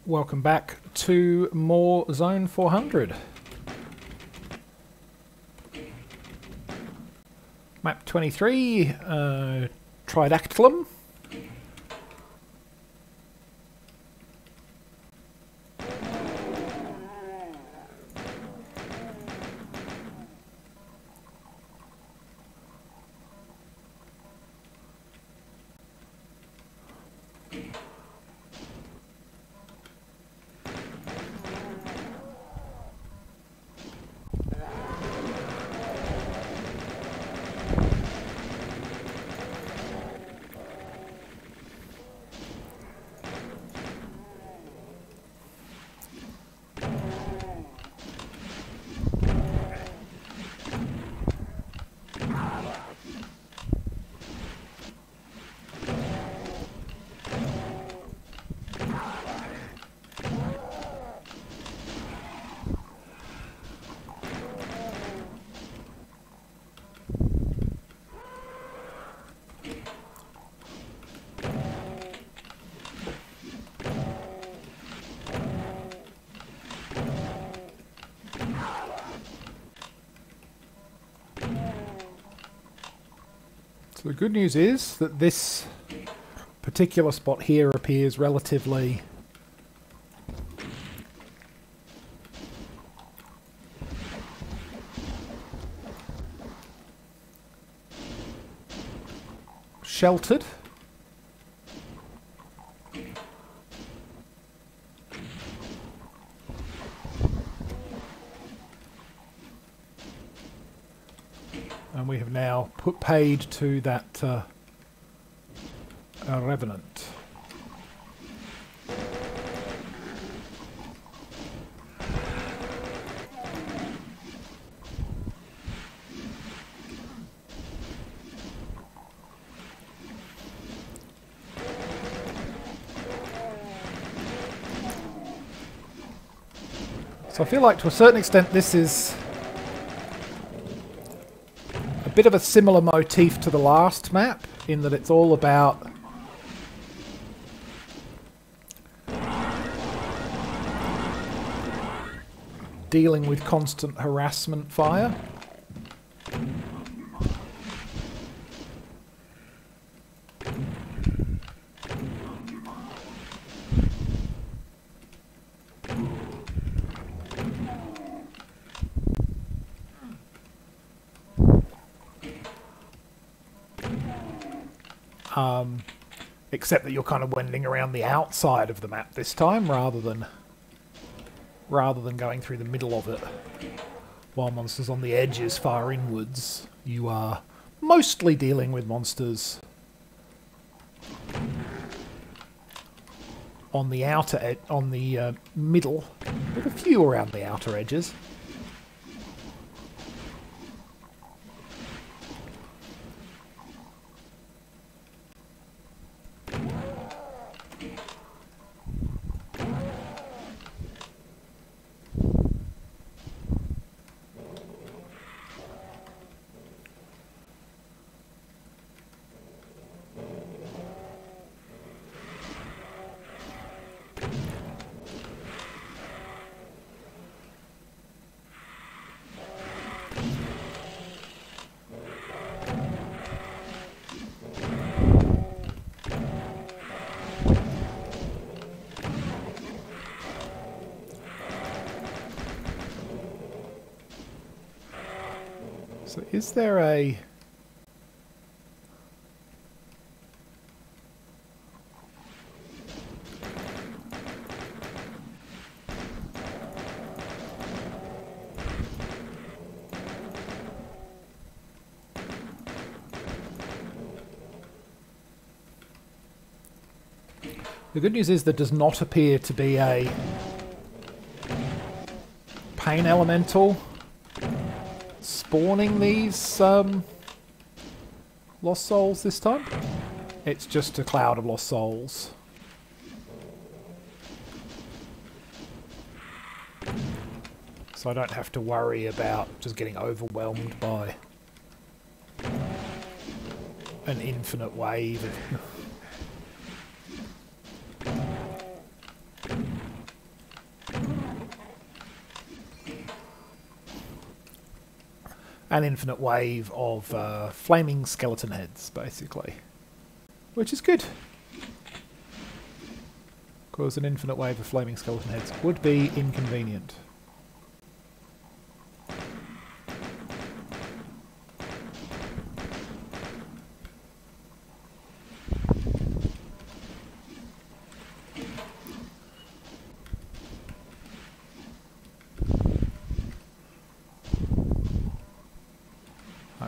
Welcome back to more Zone 400. MAP23, Tridactylum. The good news is that this particular spot here appears relatively sheltered. And we have now paid to that Revenant. So I feel like to a certain extent this is a bit of a similar motif to the last map, in that it's all about dealing with constant harassment fire. Except that you're kind of wending around the outside of the map this time, rather than going through the middle of it. While monsters on the edges far inwards, you are mostly dealing with monsters on the outer middle, with a few around the outer edges. So is there a... The good news is there does not appear to be a pain elemental spawning these lost souls this time. It's just a cloud of lost souls. So I don't have to worry about just getting overwhelmed by an infinite wave of an infinite wave of flaming skeleton heads, basically. Which is good. Because an infinite wave of flaming skeleton heads would be inconvenient.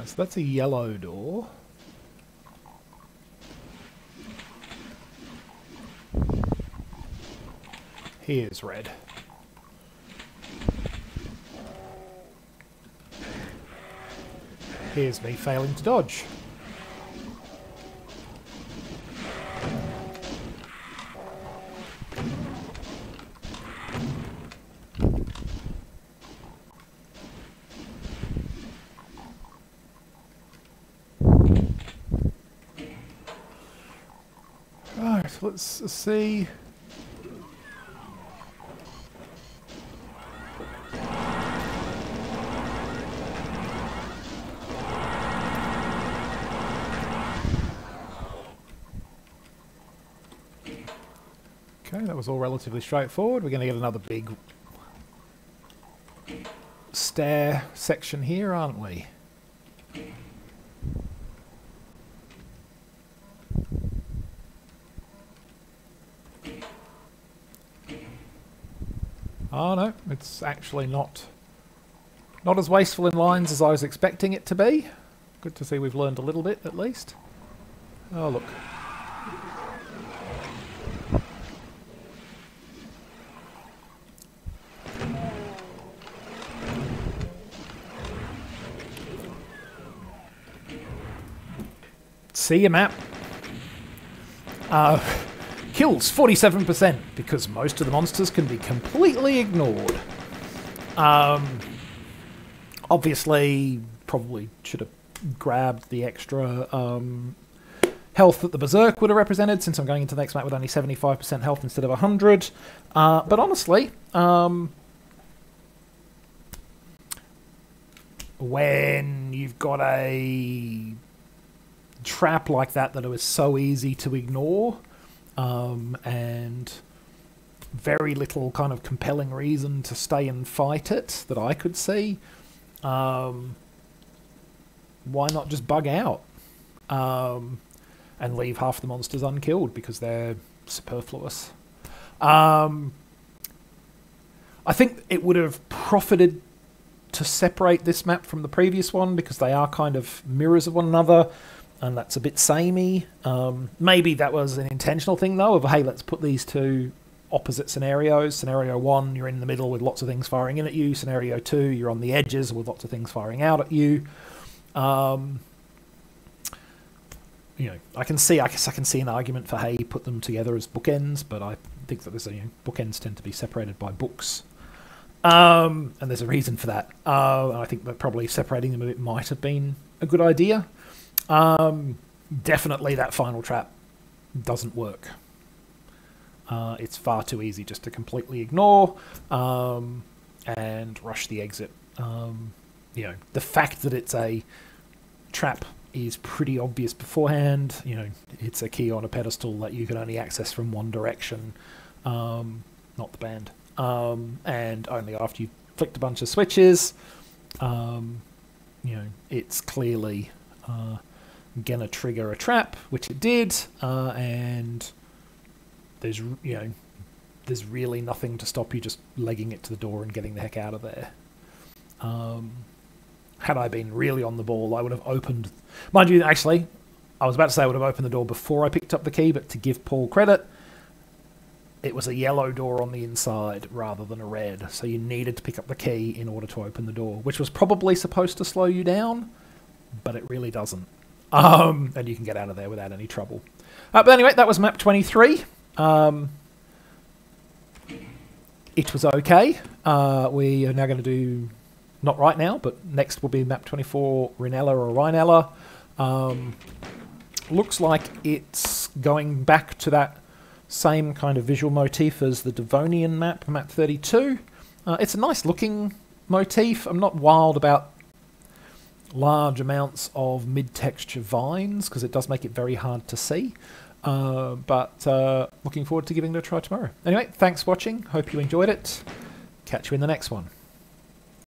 So that's a yellow door. Here's red. Here's me failing to dodge. Right, let's see. Okay, that was all relatively straightforward. We're going to get another big stair section here, aren't we? Oh no, it's actually not as wasteful in lines as I was expecting it to be. Good to see we've learned a little bit at least. Oh look. See a map. Kills 47% because most of the monsters can be completely ignored. Obviously, probably should have grabbed the extra health that the Berserk would have represented, since I'm going into the next map with only 75% health instead of 100. But honestly, when you've got a trap like that it was so easy to ignore, and very little kind of compelling reason to stay and fight it that I could see, why not just bug out and leave half the monsters unkilled because they're superfluous. I think it would have profited to separate this map from the previous one because they are kind of mirrors of one another, and that's a bit samey. Maybe that was an intentional thing, though, of, hey, let's put these two opposite scenarios. Scenario 1, you're in the middle with lots of things firing in at you. Scenario 2, you're on the edges with lots of things firing out at you. You know, I guess I can see an argument for, hey, put them together as bookends, but I think that bookends tend to be separated by books. And there's a reason for that. And I think that probably separating them a bit might have been a good idea. Definitely that final trap doesn't work. It's far too easy just to completely ignore and rush the exit. You know, the fact that it's a trap is pretty obvious beforehand. You know, it's a key on a pedestal that you can only access from one direction, not the band. And only after you've flicked a bunch of switches, you know, it's clearly gonna trigger a trap, which it did, and there's really nothing to stop you just legging it to the door and getting the heck out of there. Had I been really on the ball, I would have opened... Mind you, actually, I was about to say I would have opened the door before I picked up the key, but to give Paul credit, it was a yellow door on the inside rather than a red, so you needed to pick up the key in order to open the door, which was probably supposed to slow you down, but it really doesn't. And you can get out of there without any trouble. But anyway, that was map 23. It was okay. We are now going to do, not right now, but next will be map 24, Rhinella or Rhinella. Looks like it's going back to that same kind of visual motif as the Devonian map, map 32. It's a nice looking motif. I'm not wild about large amounts of mid-texture vines, because it does make it very hard to see. But looking forward to giving it a try tomorrow. Anyway, thanks for watching. Hope you enjoyed it. Catch you in the next one.